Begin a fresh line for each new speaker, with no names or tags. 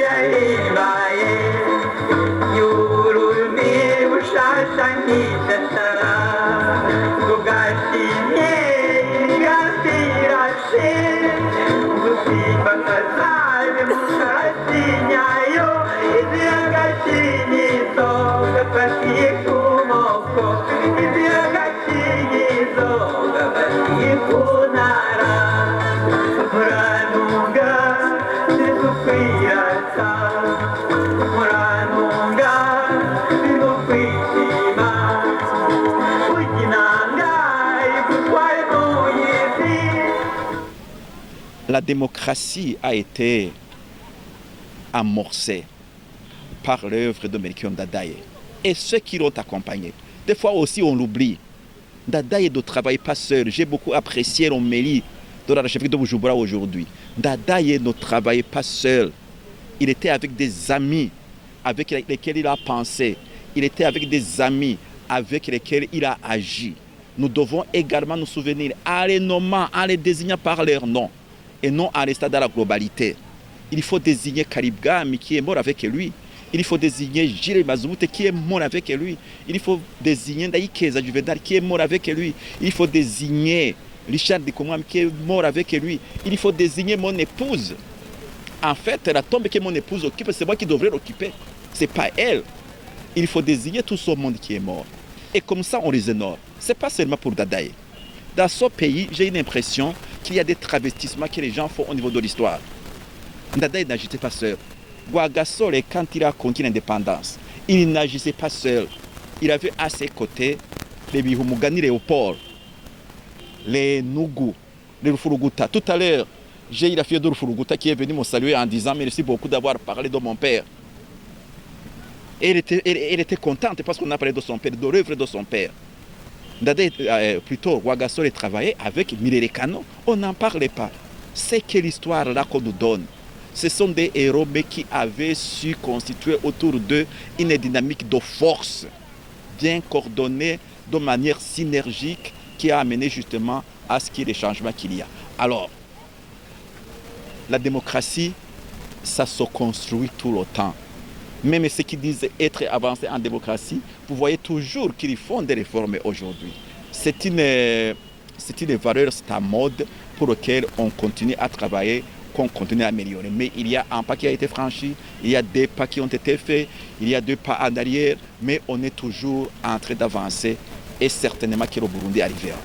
yaibaye yurumi ushashanyisha tugashimye gasirashe gusimba kazaje mukasinyayo iziragashinyizo gafatiye kumoko iziragashinyizo gafatiye kunara muranunga zigukwirata muranunga zigukwishima uginanga igutwaye muyizi.
La démocratie a été amorcée par l'œuvre de Melchior Ndadaye et ceux qui l'ont accompagné. Des fois aussi on l'oublie. Ndadaye ne travaille pas seul. J'ai beaucoup apprécié l'homélie de la chefferie de Bujumbura aujourd'hui. Ndadaye ne travaillait pas seul. Il était avec des amis avec lesquels il a pensé. Il était avec des amis avec lesquels il a agi. Nous devons également nous souvenir en les nommant, en les désignant par leur nom et non en restant dans la globalité. Il faut désigner Karibgami qui est mort avec lui. Il faut désigner Gilles Mazoumoute qui est mort avec lui. Il faut désigner Daïkeza Juvenal qui est mort avec lui. Il faut désigner Richard Dikomam qui est mort avec lui. Il faut désigner mon épouse. En fait, la tombe que mon épouse occupe, c'est moi qui devrais l'occuper. Ce n'est pas elle. Il faut désigner tout ce monde qui est mort. Et comme ça, on les honore. Ce n'est pas seulement pour Ndadaye. Dans ce pays, j'ai une impression qu'il y a des travestissements que les gens font au niveau de l'histoire. Ndadaye n'agissait pas seul. Rwagasore, quand il a conquis l'indépendance, il n'agissait pas seul. Il avait à ses côtés les Bihumugani Léopold, les Nougou, les Rufuruguta. Tout à l'heure, j'ai eu la fille de Rufuruguta qui est venue me saluer en disant merci beaucoup d'avoir parlé de mon père. Et elle était contente parce qu'on a parlé de son père, de l'œuvre de son père. Ndadaye, plutôt, Rwagasore travaillait avec Mirere Kano. On n'en parlait pas. C'est que l'histoire là qu'on nous donne. Ce sont des héros mais qui avaient su constituer autour d'eux une dynamique de force bien coordonnée de manière synergique qui a amené justement à ce qu'il y ait les changements qu'il y a. Alors, la démocratie, ça se construit tout le temps. Même ceux qui disent être avancés en démocratie, vous voyez toujours qu'ils font des réformes aujourd'hui. C'est une valeur, c'est un mode pour lequel on continue à travailler, qu'on continue à améliorer. Mais il y a un pas qui a été franchi, il y a des pas qui ont été faits, il y a 2 pas en arrière, mais on est toujours en train d'avancer et certainement que le Burundi arrivera.